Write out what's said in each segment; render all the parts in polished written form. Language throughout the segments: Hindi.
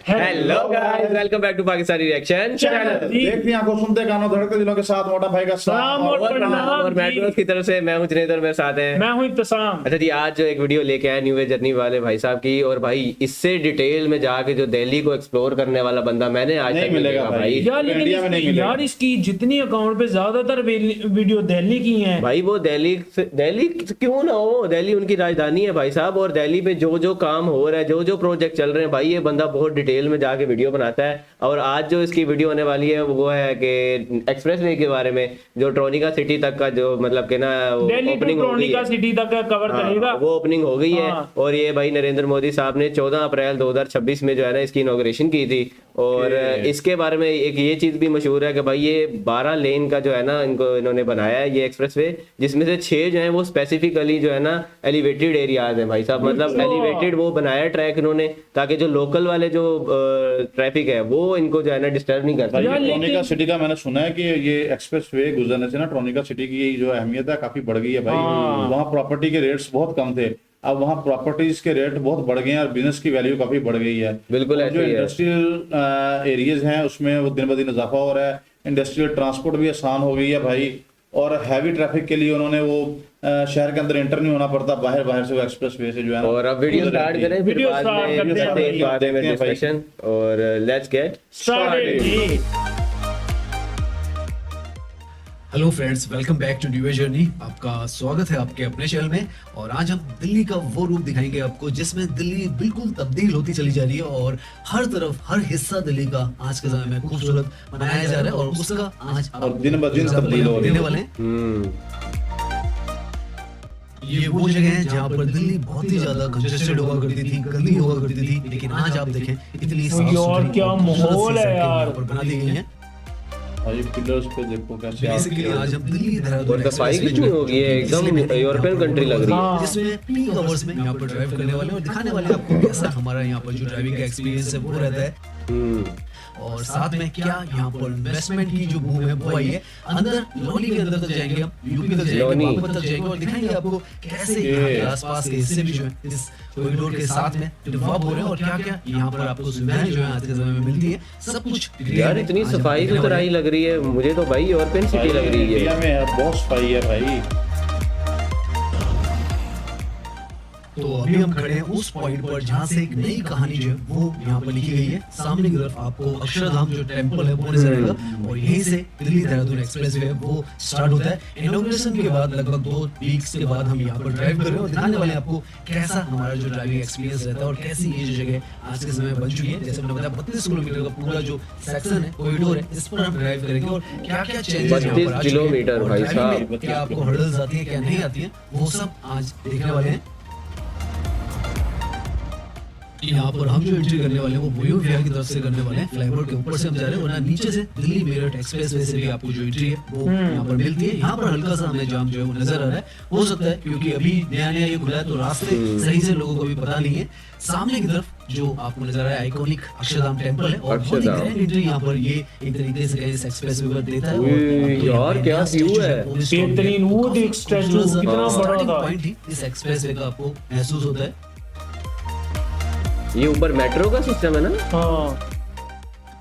Hello guys, welcome back to Pakistani reaction channel. देखती आंखों सुनते कानों धड़कते दिलों के साथ मोटा भाई का सलाम और मेट्रोस की तरफ से मैं हूं जुनैद और मेरे साथ है मैं हूं इत्तसाम। अच्छा जी, आज जो एक वीडियो लेके आए न्यू वे जर्नी वाले भाई साहब की, और भाई इससे डिटेल में जाके जो दिल्ली को एक्सप्लोर करने वाला बंदा मैंने आज नहीं तक मिलेगा देखा भाई। यार लेकिन इंडिया में नहीं मिलेगा। यार इसकी जितनी अकाउंट पे ज्यादातर वीडियो दिल्ली की हैं। भाई वो दिल्ली क्यों ना हो, दिल्ली उनकी राजधानी है भाई साहब, और दिल्ली पे जो जो काम हो रहा है, जो जो प्रोजेक्ट चल रहे हैं भाई, ये बंदा बहुत डिटेल में जाके वीडियो बनाता है। और आज जो इसकी वीडियो होने वाली है वो है कि एक्सप्रेस वे के बारे में, जो ट्रोनिका सिटी तक का जो मतलब कि ना दिल्ली टू ओपनिंग हो गई ट्रोनिका है, सिटी तक कवर करेगा। वो ओपनिंग हो गई है। हाँ। और ये भाई नरेंद्र मोदी साहब ने 14 अप्रैल 2026 में जो है ना इसकी इनॉग्रेशन की थी। और इसके बारे में एक ये चीज भी मशहूर है कि भाई ये 12 लेन का जो है ना इन्होंने बनाया है ये एक्सप्रेसवे, जिसमें से 6 जो है वो स्पेसिफिकली जो है ना एलिवेटेड एरियाज हैं भाई साहब। मतलब एलिवेटेड वो बनाया ट्रैक इन्होंने, ताकि जो लोकल वाले जो ट्रैफिक है वो इनको जो है ना डिस्टर्ब नहीं करता। यार, ट्रोनिका सिटी का मैंने सुना है कि ये एक्सप्रेस वे गुजरने से ना ट्रोनिका सिटी की जो अहमियत है काफी बढ़ गई है भाई। वहाँ प्रॉपर्टी के रेट्स बहुत कम थे, अब वहाँ प्रॉपर्टीज के रेट बहुत बढ़ गए हैं और बिजनेस की वैल्यू काफी बढ़ गई है। बिल्कुल और जो ऐसे ही है। इंडस्ट्रियल एरियाज हैं उसमें वो दिन ब दिन इजाफा हो रहा है। इंडस्ट्रियल ट्रांसपोर्ट भी आसान हो गई है भाई, और हैवी ट्रैफिक के लिए उन्होंने वो शहर के अंदर एंटर नहीं होना पड़ता, बाहर से वो एक्सप्रेस वे से जो है ना। और अब वीडियो स्टार्ट करें, फिर वीडियो बाद स्टार्ट में करते हैं करते हैं इस बारे में देखते हैं भाई। डिस्कशन। और let's get started. Hello friends, welcome back to new journey. आपका स्वागत है आपके अपने चैनल में। और आज हम दिल्ली का वो रूप दिखाएंगे आपको जिसमें दिल्ली बिल्कुल तब्दील होती चली जा रही है, और हर तरफ हर हिस्सा दिल्ली का आज के समय में खूबसूरत बनाया जा रहा है, और उसका आज और दिन ब दिन तब्दील हो रही है। देने वाले हैं। ये वो जगह है जहाँ पर दिल्ली बहुत ही ज्यादा कंजेस्टेड हुआ करती थी, गंदी हुआ करती थी, लेकिन आज आप देखें इतनी साफ यार, सुथरी क्या और खूबसूरत माहौल सी है सड़कें यार। यहाँ पर बना दी गई हैं। और ये पिलर्स पे देखो कैसे बेसिकली आज हम दिल्ली देहरादून और सफाई कितनी होगी है, एकदम यूरोपियन कंट्री लग रही है। हाँ। जिसमें पीक आवर्स में यहाँ पर ड्राइव करने वाले और दिखाने वाले आपको कैसा हमारा यहाँ पर जो ड्राइविंग का एक्सपीरियंस है वो रहता है, और साथ में क्या यहाँ पर इन्वेस्टमेंट की जो बूम है वो आई है। अंदर लोनी के अंदर तक जाएंगे हम, यूपी तक जाएंगे, लोनी। बागपत तक जाएंगे, और दिखाएंगे आपको कैसे यहाँ के आसपास के हिस्से भी जो है इस कॉरिडोर के साथ में डेवलप हो रहे हैं, और क्या क्या यहाँ पर आपको सुविधाएं जो है आज के समय में मिलती है, सब कुछ यार इतनी सफाई सुथराई लग रही है मुझे तो भाई, यूरोपियन सिटी लग रही इंडिया है। में है, बहुत सफाई है भाई। तो अभी हम खड़े हैं उस पॉइंट पर जहाँ से एक नई कहानी जो है वो यहाँ पर लिखी गई है। सामने की तरफ आपको अक्षरधाम जो टेम्पल है वो नजर आएगा, और यहीं से दिल्ली देहरादून एक्सप्रेस वे है वो स्टार्ट होता है। इनॉग्रेशन के बाद लगभग 2 वीक्स के बाद हम यहाँ पर ड्राइव कर रहे हैं, और दिखाने वाले हैं आपको कैसा हमारा जो ड्राइविंग एक्सपीरियंस रहता है, और कैसी ये जो जगह आज के समय में बन चुकी है। जैसे मैंने बताया 32 किलोमीटर का पूरा जो सेक्शन है, कॉरिडोर है, इस पर हम ड्राइव करेंगे, और क्या क्या चेंजेस 32 किलोमीटर भाई साहब। क्या आपको हर्डल्स आती है क्या नहीं आती है, वो सब आज देखने वाले हैं। यहाँ पर हम जो एंट्री करने वाले हैं वो मयूर विहार की तरफ से करने वाले हैं। फ्लाईओवर के ऊपर से हम जा रहे हैं, वरना नीचे से दिल्ली मेरठ एक्सप्रेस वे से भी आपको जो एंट्री है वो यहाँ पर मिलती है। यहाँ पर हल्का सा हमें जाम जो है वो नजर आ रहा है, हो सकता है क्योंकि अभी नया नया ये खुला है तो रास्ते सही से लोगों को भी पता नहीं है। सामने की तरफ जो आपको नजर आ रहा है आइकॉनिक अक्षरधाम टेम्पल है, और बहुत ही अक्षरधाम। ग्रैंड एंट्री यहाँ पर ये एक तरीके से इस एक्सप्रेस वे पर देता है। यार, क्या व्यू है। बेहतरीन, वो देख स्टैचू कितना बड़ा था। पॉइंट ही इस एक्सप्रेस वे का आपको महसूस होता है। ये ऊपर मेट्रो का सिस्टम है ना। हाँ,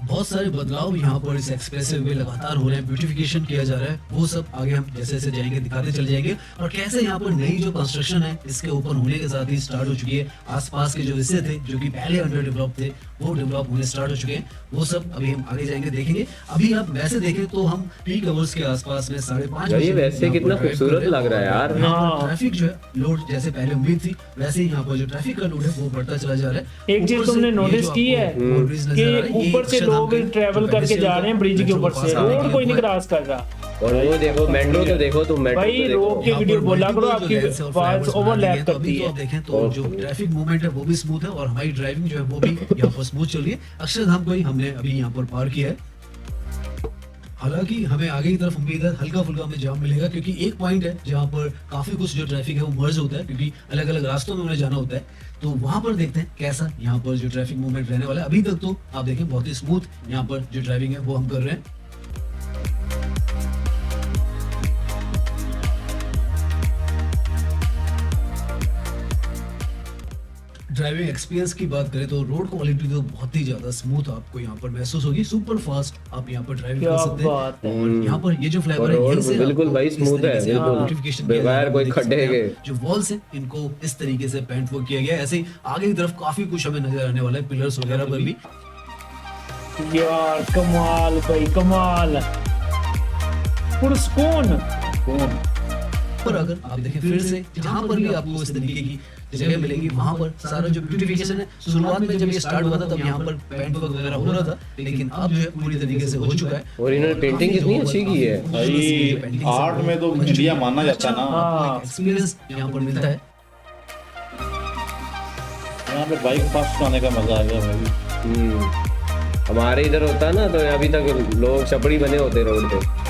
बहुत सारे बदलाव यहाँ पर इस एक्सप्रेस वे में लगातार हो रहे हैं, ब्यूटिफिकेशन किया जा रहा है, वो सब आगे हम जैसे जैसे जाएंगे दिखाते चले जाएंगे। और कैसे यहाँ पर नई जो कंस्ट्रक्शन है इसके ऊपर होने के साथ ही स्टार्ट हो चुकी है। आसपास के जो हिस्से थे जो कि पहले अंडर डेवलप थे वो डेवलप होने स्टार्ट हो चुके हैं, वो सब अभी हम आगे जाएंगे देखेंगे। अभी आप वैसे देखें तो हम पीक आवर्स के आसपास में 5:30 यार, ये वैसे कितना खूबसूरत लग रहा है यार। हाँ। ट्रैफिक जो है लोड जैसे पहले उम्मीद थी वैसे ही यहाँ पर जो ट्रैफिक का लोड है वो बढ़ता चला जा रहा है। एक चीज ऊपर से तुमने ये नोटिस जो की है आपको overbridge नजर आ रहा है, कि ये ऊपर से अक्षरधाम लोग के ट्रेवल करके जा रहे हैं ब्रिज के ऊपर से, रोड कोई नहीं क्रॉस कर रहा। और वो देखो मेट्रो तो देखो तुम, मेट्रो भाई तो देखो। रोक के वीडियो बोला करो, आपकी आवाज ओवरलैप करती है। देखें तो जो ट्रैफिक मूवमेंट है वो भी स्मूथ है, और हमारी ड्राइविंग जो है वो भी यहाँ पर स्मूथ चल रही है। अक्षरधाम को ही हमने अभी यहाँ पर पार किया है। हालांकि हमें आगे की तरफ उम्मीद है हल्का फुल्का हमें जाम मिलेगा, क्योंकि एक पॉइंट है जहाँ पर काफी कुछ जो ट्रैफिक है वो मर्ज होता है, क्योंकि अलग अलग रास्तों में उन्हें जाना होता है। तो वहां पर देखते हैं कैसा यहाँ पर जो ट्रैफिक मूवमेंट रहने वाला है। अभी तक तो आप देखें बहुत ही स्मूथ यहाँ पर जो ड्राइविंग है वो हम कर रहे हैं। ड्राइविंग एक्सपीरियंस की बात करें तो रोड क्वालिटी तो बहुत ही ज्यादा स्मूथ आपको यहाँ पर महसूस होगी, सुपर फास्ट आप यहाँ पर ड्राइव क्या कर सकते बात हैं। और यहाँ पर ये जो फ्लेवर और है रोड यहीं से बिल्कुल आपको भाई इस स्मूथ है, तरीके से बिल्कुल। notification बगैर किया कोई जाएगा, खड्डे देख सकते हैं के। आप। जो वॉल्स है इनको इस तरीके से पेंट वर्क किया गया है। ऐसे ही आगे की तरफ काफी कुछ हमें नजर आने वाला है, पिलर्स वगैरह पर भी। यार कमाल भाई कमाल, पुरस्कून। पर अगर आप देखें फिर से जहाँ पर भी आपको इस तरीके की जगह मिलेगी वहाँ पर सारा जो ब्यूटिफिकेशन है, शुरुआत में जब ये स्टार्ट हुआ था तब यहाँ पर पेंट वर्क वगैरह हो रहा था, लेकिन अब जो है पूरी तरीके से हो चुका है। और इन्होंने पेंटिंग कितनी अच्छी की है भाई आर्ट में तो इंडिया माना जाता है ना। एक्सपीरियंस यहाँ पर मिलता है। यहाँ पे बाइक फास्ट आने का मजा आ गया भाई। हमारे इधर होता ना तो अभी तक लोग छपड़ी बने होते रोड पे।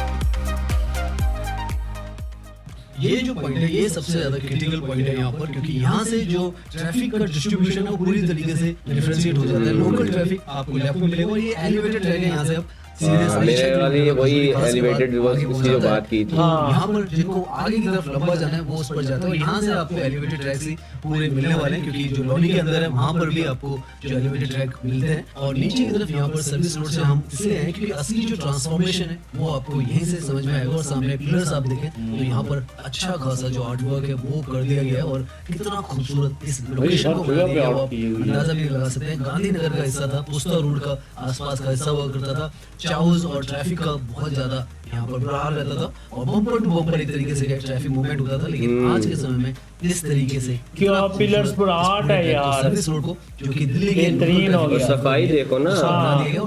ये जो पॉइंट है ये सबसे ज्यादा क्रिटिकल पॉइंट है यहाँ पर, क्योंकि यहाँ से जो ट्रैफिक का डिस्ट्रीब्यूशन है वो पूरी तरीके से डिफरेंशिएट हो जाता है। लोकल ट्रैफिक आपको लेफ्ट में मिलेगा और ये एलिवेटेड रहेगा यहाँ से आप मेरे वाली वही एलिवेटेड उसकी जो बात की थी। यहाँ पर जिनको आगे की तरफ लंबा जाना है वो उस पर जाता है, और यहाँ से आपको एलिवेटेड ट्रैक से पूरे मिलने वाले हैं, क्योंकि जो लॉनी के अंदर है वहाँ पर भी आपको जो एलिवेटेड ट्रैक मिलते हैं। और नीचे की तरफ यहाँ पर सर्विस रोड से हम इसलिए हैं क्योंकि असली जो ट्रांसफॉर्मेशन है वो आपको यहीं से समझ में आएगा। और सामने पिलर्स आप देखें तो यहाँ पर अच्छा खासा जो आर्ट वर्क है वो कर दिया गया है, और कितना खूबसूरत इस लोकेशन को बना दिया है, आप अंदाजा भी लगा सकते हैं। गांधीनगर का हिस्सा था, पुस्ता रोड का आसपास का हिस्सा हुआ करता था। चाउस और ट्रैफिक का बहुत ज्यादा यहाँ पर बुरा हाल रहता था, और बम्पर टू बम्पर एक तरीके से ट्रैफिक मूवमेंट होता था। लेकिन आज के समय में इस तरीके से क्या पिलर्स पर आर्ट है यार, सर्विस रोड को जो कि दिल्ली के बेहतरीन हो और गया। सफाई देखो ना,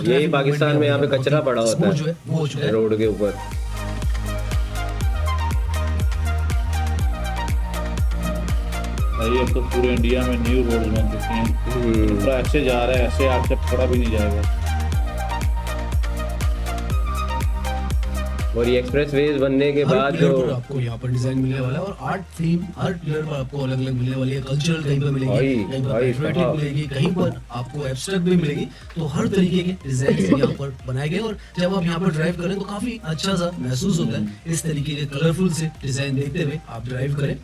यही पाकिस्तान में यहाँ पे कचरा पड़ा होता जो है वो हो चुका है है। रोड के ऊपर। भाई अब तो पूरे इंडिया में न्यू रोड बन चुके हैं। पूरा ऐसे जा रहा है, ऐसे आपसे थोड़ा भी नहीं जाएगा। और ये एक्सप्रेस वेज बनने के हर बाद पिलर जो पर आपको यहाँ पर डिजाइन मिलने वाला है, और आर्ट थीम हर पिलर पर आपको अलग अलग मिलने वाली है। कल्चरल कहीं पर मिलेगी, कहीं पर पैट्रियोटिक मिलेगी, कहीं पर आपको एब्स्ट्रैक्ट भी मिलेगी। तो हर तरीके के डिजाइन यहाँ पर बनाए गए, और जब आप यहाँ पर ड्राइव करें तो काफी अच्छा सा महसूस होता है। इस तरीके के कलरफुल से डिजाइन देखते हुए आप ड्राइव करें।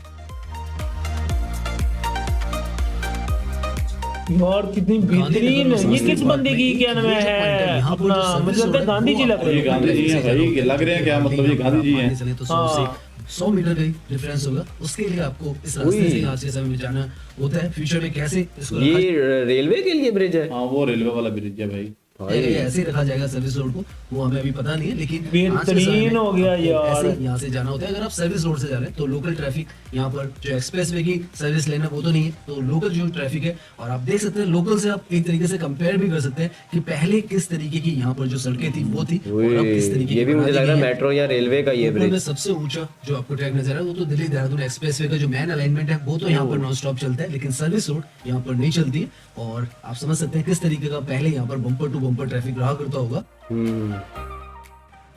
और कितनी बेहतरीन, ये किस बंदे की क्या नाम है अपना, मुझे लगता है गांधी जी लग रहे ये हैं। गांधी जी हैं भाई, लग रहे हैं क्या, मतलब ये गांधी जी हैं। तो 100 मीटर का डिफरेंस होगा, उसके लिए आपको इस रास्ते से आज के समय में जाना होता है। फ्यूचर में कैसे इसको ये रेलवे के लिए ब्रिज है। हाँ वो रेलवे वाला ब्रिज है भाई। ऐसे ही रखा जाएगा सर्विस रोड को, वो हमें अभी पता नहीं है, लेकिन बेहतरीन हो गया यार। यहाँ से जाना होता है। अगर आप सर्विस रोड से जा रहे हैं तो लोकल ट्रैफिक यहाँ पर जो एक्सप्रेस वे की सर्विस लेना वो तो नहीं है, तो लोकल जो ट्रैफिक है, और आप देख सकते हैं लोकल से आप एक तरीके से कंपेयर भी कर सकते हैं कि पहले किस तरीके की यहाँ पर जो सड़कें थी वो थी, और अब किस तरीके ये भी मुझे लग रहा है मेट्रो या रेलवे का ये ऊपर में ब्रिज। सबसे ऊंचा जो आपको ट्रैक नजर आ रहा है वो तो दिल्ली देहरादून एक्सप्रेस वे का जो मेन अलाइनमेंट है वो तो यहाँ पर नॉन स्टॉप चलता है, लेकिन सर्विस रोड यहाँ पर नहीं चलती है। और आप समझ सकते हैं किस तरीके का पहले यहाँ पर बम्पर टू बम्पर ट्रैफिक रहा करता होगा।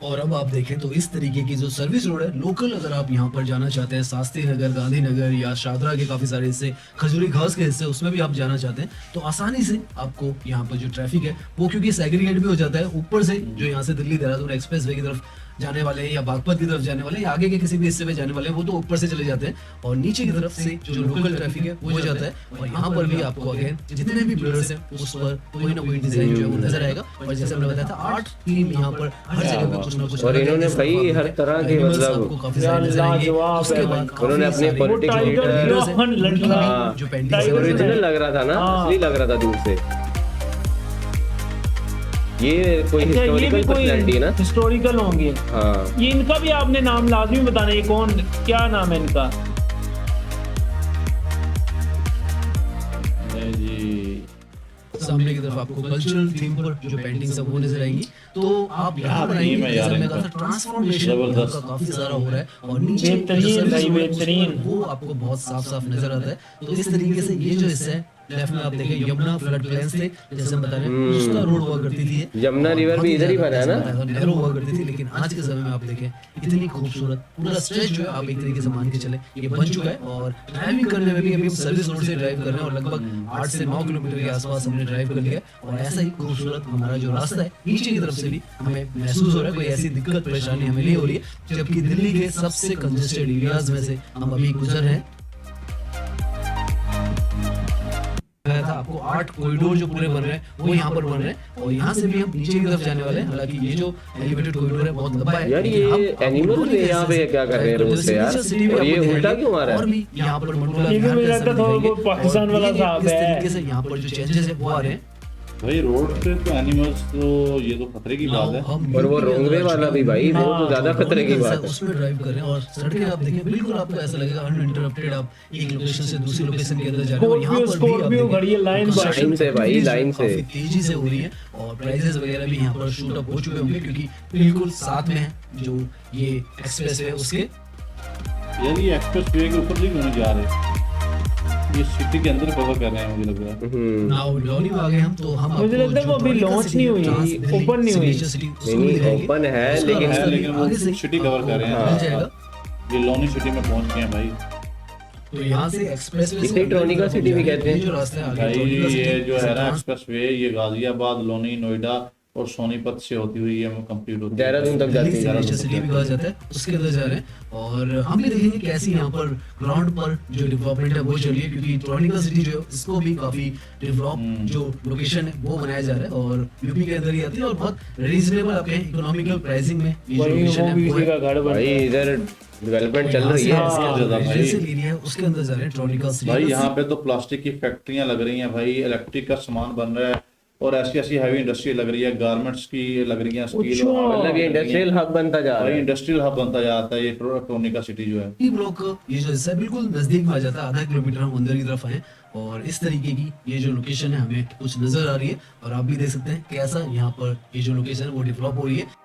और अब आप देखें तो इस तरीके की जो सर्विस रोड है लोकल, अगर आप यहाँ पर जाना चाहते हैं शास्त्री नगर, गांधीनगर या शादरा के काफी सारे हिस्से, खजूरी घास के हिस्से, उसमें भी आप जाना चाहते हैं तो आसानी से आपको यहाँ पर जो ट्रैफिक है वो क्योंकि सेग्रीगेट भी हो जाता है। ऊपर से जो यहाँ से दिल्ली देहरादून एक्सप्रेस वे की तरफ जाने वाले हैं या बागपत की तरफ जाने वाले हैं या आगे के किसी भी हिस्से में जाने वाले हैं वो तो ऊपर से चले जाते हैं, और नीचे की तरफ से जो लोकल ट्रैफिक है वो जाता है। और यहाँ पर भी आपको अगेन जितने भी पिलर्स हैं उस पर कोई ना कोई डिजाइन जो है वो नजर आएगा। और जैसे हमने बताया था आर्ट थीम यहाँ पर हर जगह पे कुछ ना कुछ, और इन्होंने भाई हर तरह के मतलब काफी सारे नजर आएंगे। उसके बाद उन्होंने अपने पॉलिटिक्स लीडर जो पेंटिंग ओरिजिनल लग रहा था ना, असली लग रहा था दूर से। ये कोई हिस्टोरिकल पर्सनालिटी है ना, हिस्टोरिकल होंगे। हाँ ये इनका भी आपने नाम लाजमी बताना, ये कौन, क्या नाम है इनका? जी सामने की तरफ आपको कल्चरल थीम पर जो पेंटिंग्स है वो नजर आएंगी। तो आप यहाँ पर आएंगे, जैसे हमने कहा था ट्रांसफॉर्मेशन का काफी सारा हो रहा है, और नीचे बेहतरीन वो आपको बहुत साफ साफ नजर आता है। तो इस तरीके से ये जो हिस्सा है लेफ्ट में आप देखें यमुना फ्लड प्लेन्स थे, जैसे हम बता रहे हैं पुस्ता रोड हुआ करती थी, यमुना रिवर भी इधर ही बना है ना, नहरों हुआ करती थी। लेकिन आज के समय में आप देखें इतनी खूबसूरत पूरा स्ट्रेच जो है आप एक तरीके से मान के चले ये बन चुका है। और ड्राइविंग करने में भी अभी हम सर्विस रोड से ड्राइव कर रहे हैं, और लगभग 8 से 9 किलोमीटर के आसपास हमने ड्राइव कर लिया, और ऐसा ही खूबसूरत हमारा जो रास्ता है नीचे की तरफ से भी हमें महसूस हो रहा है, कोई ऐसी दिक्कत परेशानी हमें नहीं हो रही है। जबकि दिल्ली के सबसे कंजेस्टेड एरियाज में से हम अभी गुजर रहे हैं। आपको 8 कॉरिडोर जो पूरे बन रहे हैं वो यहाँ पर बन रहे हैं, और यहाँ से भी हम नीचे की तरफ जाने वाले हैं। हालांकि ये जो एलिवेटेड कॉरिडोर है बहुत लंबा है, यार लेकिन ये हम आपको एनिमल ड्रोन भी के यहाँ पे हिसाब से क्या कर रहे हैं ड्राइव रोड करते से हैं। यार, सिग्नेचर सिटी भी और ये आपको उल्टा दिखाएंगे, क्यों आ रहा और है? भी यहाँ पर मंडोला ये भी विहार मुझे का लगता सब था वो दिखाएंगे, पाकिस्तान और वाला देखिए साहब किस है। तरीके से यहाँ पर जो चेंजेस है वो आ रहे हैं। भाई रोड पे तो एनिमल्स तो ये तो खतरे की बात है। हम और वो यूपी के रोंगवे अंदर वाला भी भाई, वो तो ज्यादा खतरे की बात है। उसमें ड्राइव कर रहे हैं और सड़कें आप देखें बिल्कुल आपको ऐसा लगेगा अनइंटरप्टेड, आप एक लोकेशन से दूसरी लोकेशन के अंदर जा रहे हैं, और यहाँ पर भी आप स्कॉर्पियो देखें, खड़ी है लाइन बाय लाइन से भाई, लाइन से। काफी तेजी से हो रही है, और प्राइसेस वगैरह भी यहाँ पर शूट अप हो चुके होंगे, क्योंकि बिल्कुल साथ में है जो ये एक्सप्रेस है उसके। यार ये एक्सप्रेस वे के ऊपर नहीं होने जा रहे, ये सिटी के अंदर कवर कर रहे हैं मुझे लग रहा है। नाउ लॉनी में आ गए हम, तो हम मुझे आपको लगता है जो वो अभी टॉनिका launch सिटी नहीं है, हुई, ट्रांस दिल्ली open नहीं हुई। सिग्नेचर सिटी, उसको नहीं, भी दिखाएंगे। open है, उसका लेकिन- रास्ता है, लेकिन वो आगे से सिटी कवर कर रहे हैं। मिल जाएगा। ये लोनी सिटी में पहुंच गए हैं भाई। तो यहाँ से एक्सप्रेस वे इसे ट्रोनिका सिटी भी कहते हैं। ये जो रास्ता है आगे भाई ट्रोनिका ये सिटी जो है ना ट्रांस- एक्सप्रेस वे, ये गाजियाबाद, लोनी, नोएडा और सोनीपत से होती हुई ये कंप्लीट होती है। देहरादून तक जाती है। सिग्नेचर सिटी भी कहा जाता है, उसके अंदर जा रहे हैं, और हम भी देखेंगे कैसी यहाँ पर ग्राउंड पर जो डेवलपमेंट है वो चल रही है, क्योंकि ट्रोनिका सिटी जो है इसको भी काफी डेवलप जो लोकेशन है वो बनाया जा रहा है, और यूपी के अंदर ही आती है, और बहुत रीजनेबल आपके इकोनॉमिकल प्राइसिंग में ये जो वही लोकेशन वो है भी वो इसी है। का घर बन भाई रहा है। इधर डेवलपमेंट चल यहाँ रही से है। हाँ, ज्यादा भाई। रेजिडेंशियल एरिया है उसके अंदर जा रहे हैं ट्रोनिका सिटी। भाई यहाँ पे तो प्लास्टिक की फैक्ट्रियां लग रही हैं भाई, इलेक्ट्रिक का सामान बन रहा है, और ऐसी ऐसी हैवी इंडस्ट्री लग रही है, गारमेंट्स की लग रही है, स्टील अच्छा। मतलब ये इंडस्ट्रियल हब बनता जा भाई रहा है। इंडस्ट्रियल हब बनता जाता है ये ट्रोनिका सिटी जो है। ई ब्लॉक ये जो हिस्सा है बिल्कुल नजदीक में आ जाता है, आधा किलोमीटर हम अंदर की तरफ आए, और इस तरीके की ये जो लोकेशन है हमें कुछ नजर आ रही है, और आप भी देख सकते हैं कैसा यहाँ पर ये जो लोकेशन है वो डेवलप हो रही है।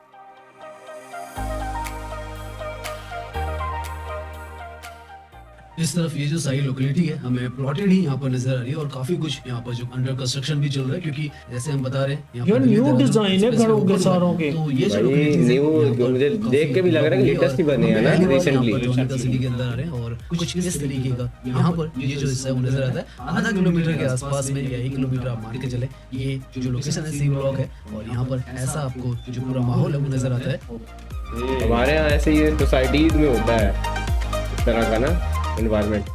इस तरफ ये जो सारी लोकेलिटी है हमें प्लॉटेड ही यहाँ पर नजर आ रही है, और काफी कुछ यहाँ पर जो अंडर कंस्ट्रक्शन भी चल रहा है, क्योंकि जैसे हम बता रहे हैं यहाँ यार पर न्यू देहरादून डिजाइन है एक्सप्रेस घरों के वे सारों के। तो ये जो भाई localities है, न्यू यहाँ पर मुझे काफी देख के भी लग रहा है कि develop लेटेस्ट ही बने हैं ना पहली बार यहाँ रिसेंटली। पर ट्रोनिका सिटी के अंदर आ रहे हैं, और कुछ इस तरीके का यहाँ पर ये जो हिस्सा है वो नजर आता है, आधा किलोमीटर के आसपास में या 1 किलोमीटर आप मान के चले, ये जो लोकेशन है सी ब्लॉक है, और यहाँ पर ऐसा आपको जो पूरा माहौल है वो नजर आता है। हमारे यहाँ ऐसे ये सोसाइटीज में होता है इस तरह का ना एनवायरनमेंट।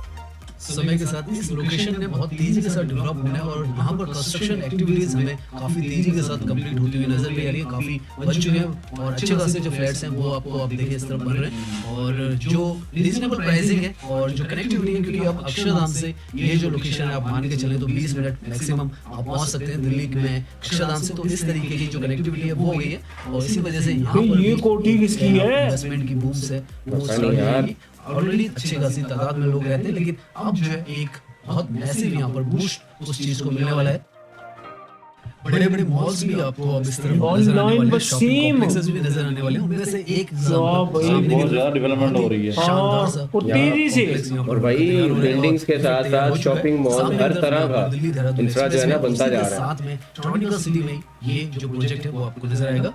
समय के साथ इस लोकेशन ने बहुत तेजी के साथ डेवलप होना है, और यहाँ पर कंस्ट्रक्शन एक्टिविटीज हमें काफी तेजी के साथ कंप्लीट होती हुई नजर भी आ रही है, काफी बन चुके हैं, और अच्छे खासे जो फ्लैट्स हैं वो आपको आप देखिए इस तरफ बन रहे हैं, और जो रीजनेबल प्राइसिंग है और जो कनेक्टिविटी है, क्योंकि अब अक्षरधाम से ये जो लोकेशन है आप मान के चले तो 20 मिनट मैक्सिमम आप पहुंच सकते हैं दिल्ली में अक्षरधाम से, तो इस तरीके की जो कनेक्टिविटी है वो हो गई है, और इसी वजह से यहाँ पर ये भी कोठी किसकी है? इन्वेस्टमेंट की बूम्स है वो पता स्टार्ट नहीं हो यार। जाएगी। ऑलरेडी अच्छी खासी तादाद में लोग रहते हैं, लेकिन अब जो है एक बहुत मैसिव यहाँ पर बूस्ट उस चीज को मिलने वाला है। बड़े बड़े मॉल्स भी आपको अब इस तरफ नजर आने Online वाले हैं, बस शॉपिंग सेम। कॉम्प्लेक्सेस भी नजर आने वाले हैं, उनमें से एक वाह भाई, सामने की बहुत तरफ ज्यादा डेवलपमेंट हो रही है। शानदार सा और तेजी से। कॉम्प्लेक्स यहाँ पर और भाई तैयार हो रहा है, बिल्डिंग्स के और साथ तैयार हो साथ चुका है। शॉपिंग मॉल सामने हर की तरफ तरह यहाँ का पर दिल्ली देहरादून इंफ्रा जो है ना एक्सप्रेस वे, बनता उसी जा के रहा है। साथ में ट्रोनिका सिटी में ये जो प्रोजेक्ट है वो आपको नजर आएगा।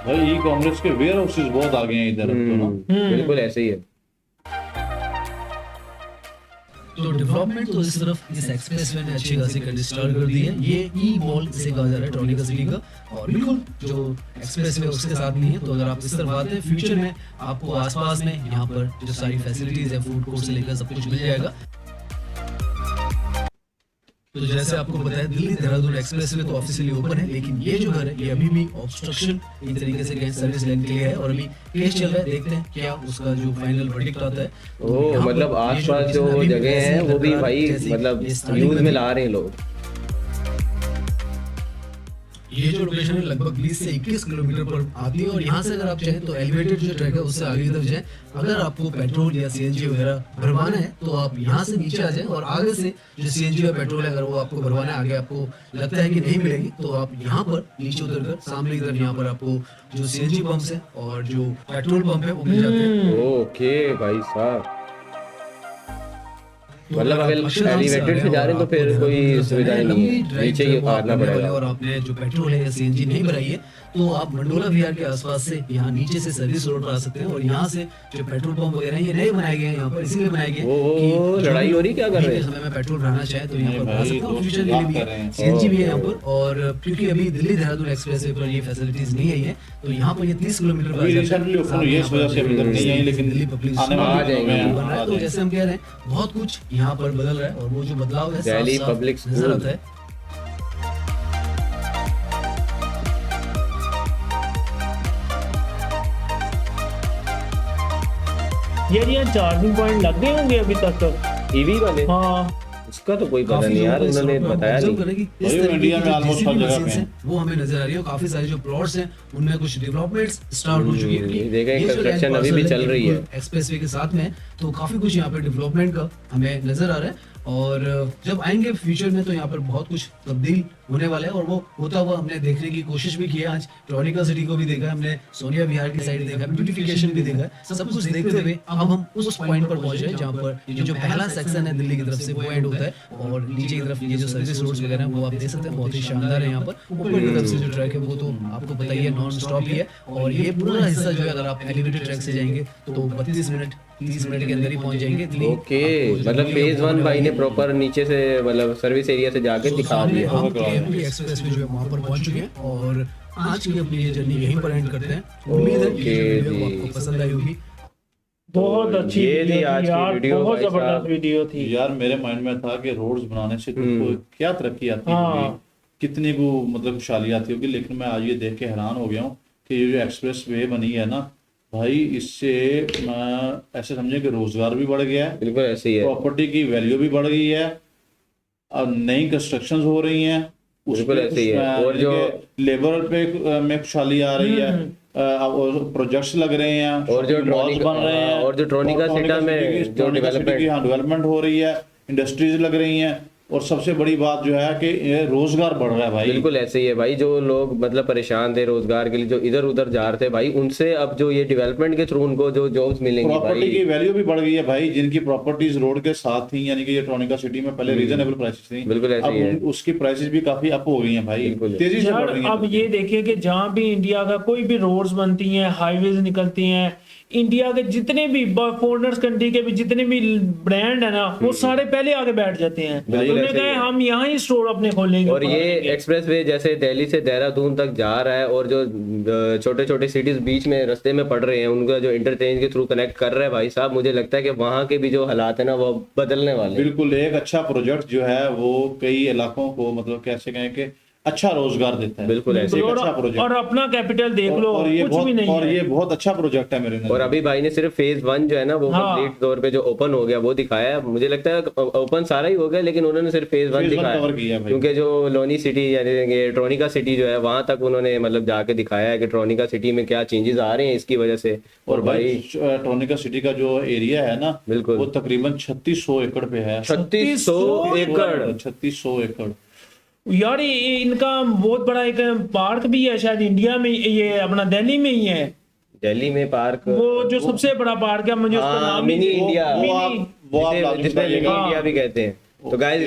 भाई ई कॉमर्स के वेयर हाउसेस बहुत आ गए हैं इधर तो ना। बिल्कुल ऐसे ही है। तो डेवलपमेंट तो इस तरफ इस एक्सप्रेस वे ने अच्छी खासी कर स्टार्ट कर दी है, ये ई मॉल इसे कहा जा रहा है ट्रोनिका सिटी का, और बिल्कुल जो एक्सप्रेस वे उसके साथ नहीं है, तो अगर आप इस तरफ आते हैं फ्यूचर में आपको आसपास में यहाँ पर जो सारी फैसिलिटीज है फूड कोर्ट से लेकर सब कुछ मिल जाएगा। तो जैसे आपको पता है दिल्ली देहरादून एक्सप्रेसवे तो ऑफिशियली ओपन है, लेकिन ये जो घर है ये अभी भी ऑब्स्ट्रक्शन एक तरीके से कहीं सर्विस लेने के लिए है, और अभी केस चल रहा है, देखते हैं क्या उसका जो फाइनल वर्डिक्ट आता है। तो ओ यहाँ पर मतलब ये जो आसपास जो location अभी भी जगह वैसे है ही वो भी बरकरार भाई जैसी मतलब ये starting यूज में में ला रहे हैं लोग। ये जो लोकेशन है लगभग 20 से 21 किलोमीटर पर आती है, और यहाँ से अगर आप चाहें तो एलिवेटेड जो ट्रैक है उससे आगे की तरफ जाएं। अगर आपको पेट्रोल या सीएनजी वगैरह भरवाना है तो आप यहाँ से नीचे आ जाएं, और आगे से जो सीएनजी या पेट्रोल है अगर वो आपको भरवाना है, आगे आपको लगता है कि नहीं मिलेगी, तो आप यहाँ पर नीचे उतरकर सामने की तरफ यहाँ पर आपको जो सीएनजी पंप है और जो पेट्रोल पंप है वो मिल जाते हैं। ओके भाई साहब, तो मतलब अगर अक्षरधाम से elevated से जा रहे हैं तो फिर आपको कोई देहरादून सुविधा जाना है, नहीं है, लंबी ड्राइव नीचे जो ही है वो आप उतारना करने वाले पड़ेगा। हैं, और आपने जो पेट्रोल है या सीएनजी नहीं भराई है तो आप मंडोला विहार के आसपास से यहाँ नीचे से सर्विस रोड पर आ सकते हैं, और यहाँ से जो पेट्रोल पंप वगैरह हैं ये नए बनाए गए हैं यहाँ पर, इसीलिए बनाए गए हैं ओ, कि लड़ाई हो रही क्या कर रहे हैं? समय में पेट्रोल भराना चाहे तो यहाँ पर नहीं भरा भाई, सकते हैं, और दोस्त फ्यूचर के बात लिए कर भी रहे हैं। सीएनजी भी है यहाँ पर, और क्योंकि अभी दिल्ली देहरादून एक्सप्रेस पर ये फैसिलिटीज नहीं आई है तो यहाँ पर ये 30 किलोमीटर पर आ अभी जाता है। रिसेंटली ओपन हुई है, इस वजह से अभी तक नहीं आई, लेकिन दिल्ली पब्लिक आने आ वाले दिनों जाएंगे, में बन रहा है, आ तो जाएंगे। जैसे हम कह रहे हैं बहुत कुछ यहाँ पर बदल रहा है और वो जो बदलाव है दिल्ली साफ-साफ पब्लिक नजर स्कूल। आता है। यार यहाँ चार्जिंग पॉइंट लग गए होंगे अभी तक तो। ईवी वाले, हाँ उसका तो कोई पता काफी नहीं यार, लोगों को इस उन्होंने वक्त हम बताया observe नहीं। करें कि इस वही तरीके इंडिया की में जो almost JCB हर जगह machines पे हैं, वो हमें नजर आ रही है और काफी सारे जो प्लॉट्स हैं उनमें कुछ डेवलपमेंट्स स्टार्ट हो चुकी है क्योंकि देखें, ये जो construction land अभी भी parcel चल रही है। एक्सप्रेसवे के साथ में, तो काफी कुछ यहाँ पे डेवलपमेंट का हमें नजर आ रहा है और जब आएंगे फ्यूचर में तो यहाँ पर बहुत कुछ तब्दील होने वाला है और वो होता हुआ हमने देखने की कोशिश भी की है। आज ट्रॉनिका सिटी को भी देखा, हमने सोनिया विहार की साइड देखा, ब्यूटिफिकेशन भी देखा, सब कुछ देखते हुए अब हम उस पॉइंट पर पहुंचे हैं जहाँ पर ये जो पहला सेक्शन है दिल्ली की तरफ से वो एंड होता है और नीचे की तरफ ये जो सर्विस रोड्स वगैरह हैं वो आप देख सकते हैं, बहुत ही शानदार है। यहाँ पर ऊपर की तरफ से जो ट्रैक है वो तो आपको पता ही है नॉन स्टॉप ही है और ये पूरा हिस्सा जो है अगर आप एलिवेटेड ट्रैक से जाएंगे तो 32 मिनट 30 मिनट के अंदर ही पहुंच जाएंगे दिल्ली। ओके, आपको जो मतलब दिल्ली फेज होने 1 भाई ने वाली है, प्रॉपर नीचे से मतलब सर्विस एरिया से जाके तो दिखा सामने दिया। हम KMT एक्सप्रेस में जो है वहाँ पर पहुंच चुके हैं और आज की अपनी ये जर्नी यहीं पर एंड करते हैं। उम्मीद है कि ये वीडियो आपको पसंद आई होगी। बहुत अच्छी ये थी वीडियो आज थी की यार, वीडियो बहुत भाई जबरदस्त साहब। वीडियो थी। यार मेरे माइंड में था कि रोड्स बनाने से तुमको क्या तरक्की आती हाँ। होगी, कितनी को मतलब खुशहाली आती होगी, लेकिन मैं आज ये देख के हैरान हो गया हूँ कि ये जो एक्सप्रेस वे बनी है ना भाई, इससे ऐसे समझे कि रोजगार भी बढ़ गया है, बिल्कुल ऐसे ही है, प्रॉपर्टी की वैल्यू भी बढ़ गई है और नई कंस्ट्रक्शंस हो रही हैं, बिल्कुल ऐसे ही है। और जो लेबर पे में खुशहाली आ रही है, और प्रोजेक्ट्स लग रहे हैं और जो shopping malls ट्रॉनिका- बन रहे हैं और जो ट्रॉनिका सिटी में जो डेवलपमेंट हो रही है, इंडस्ट्रीज लग रही हैं और सबसे बड़ी बात जो है कि ये रोजगार बढ़ रहा है भाई। बिल्कुल ऐसे ही है भाई। जो लोग मतलब परेशान थे रोजगार के लिए, जो इधर उधर जा रहे थे भाई, उनसे अब जो ये डेवलपमेंट के थ्रू उनको जो जॉब्स मिलेंगी प्रॉपर्टी भाई, की वैल्यू भी बढ़ गई है भाई, जिनकी प्रॉपर्टीज रोड के साथ थी, यानी कि ये ट्रॉनिका सिटी में पहले रीजनेबल प्राइसेस थी, बिल्कुल ऐसे ही है। अब उसकी प्राइसेस भी काफी अप हो गई हैं भाई, बिल्कुल। तेजी से बढ़ यार रही हैं। अब ये देखिए कि जहाँ भी इंडिया का कोई भी रोड्स बनती हैं, हाईवेज निकलती हैं, इंडिया के जितने भी फॉरेनर्स कंट्री के भी जितने भी ब्रांड है ना वो सारे पहले आगे बैठ जाते हैं। बिल्कुल उन्होंने ऐसे ही कहा है। हम यहाँ ही स्टोर अपने खोलेंगे और ये बनाएंगे। एक्सप्रेस वे जैसे दिल्ली से देहरादून तक जा रहा है और जो छोटे छोटे सिटीज बीच में रास्ते में पड़ रहे हैं उनका जो इंटरचेंज के थ्रू कनेक्ट कर रहा है भाई साहब, मुझे लगता है कि वहाँ के भी जो हालात है ना वो बदलने वाले हैं। बिल्कुल एक अच्छा प्रोजेक्ट जो है वो कई इलाकों को मतलब कैसे कहें कि अच्छा रोजगार देता है। बिल्कुल ऐसे एक और, अच्छा प्रोजेक्ट और अपना कैपिटल देख लो, और ये कुछ बहुत भी नहीं और है। ये बहुत अच्छा प्रोजेक्ट है मेरे नजर और में। अभी भाई ने सिर्फ फेज 1 जो है ना वो हाँ। कंप्लीट तौर पे जो ओपन हो गया वो दिखाया है। मुझे लगता है ओपन सारा ही हो गया, लेकिन उन्होंने सिर्फ फेज 1 Phase one दिखाया cover किया भाई। क्योंकि जो लोनी सिटी यानी कि ट्रॉनिका सिटी जो है वहां तक उन्होंने मतलब जाके दिखाया है कि ट्रॉनिका सिटी में क्या चेंजेस आ रहे हैं इसकी वजह से। और भाई ट्रॉनिका सिटी का जो एरिया है ना बिल्कुल। वो तकरीबन 3600 एकड़ पे है। 3600 एकड़ 3600 एकड़ यार ये इनका बहुत बड़ा एक पार्क भी है शायद इंडिया में, ये अपना दिल्ली में ही है दिल्ली में पार्क, वो जो सबसे बड़ा पार्क है, मुझे उसका हाँ, नाम ही मिनी नहीं- इंडिया, वो आप जिसे लाजमी जिसमें मिनी बताइएगा। इंडिया भी कहते हैं। तो गाइज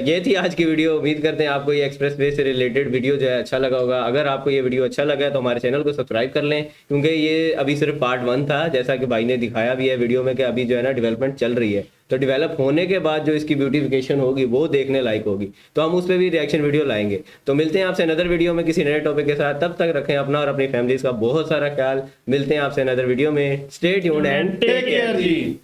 ये थी आज की वीडियो। उम्मीद करते हैं आपको ये एक्सप्रेस वे से रिलेटेड वीडियो जो है अच्छा लगा होगा। अगर आपको ये वीडियो अच्छा लगा है तो हमारे चैनल को सब्सक्राइब कर लें, क्योंकि ये अभी सिर्फ पार्ट 1 था, जैसा कि भाई ने दिखाया भी है वीडियो में कि अभी जो है ना डेवलपमेंट चल रही है। तो डेवलप होने के बाद जो इसकी ब्यूटिफिकेशन होगी वो देखने लायक होगी, तो हम उस पर भी रिएक्शन वीडियो लाएंगे। तो मिलते हैं आपसे अनदर वीडियो में किसी नए टॉपिक के साथ। तब तक रखें अपना और अपनी फैमिलीज का बहुत सारा ख्याल। मिलते हैं आपसे अनदर वीडियो में। Stay tuned and Take take care ji.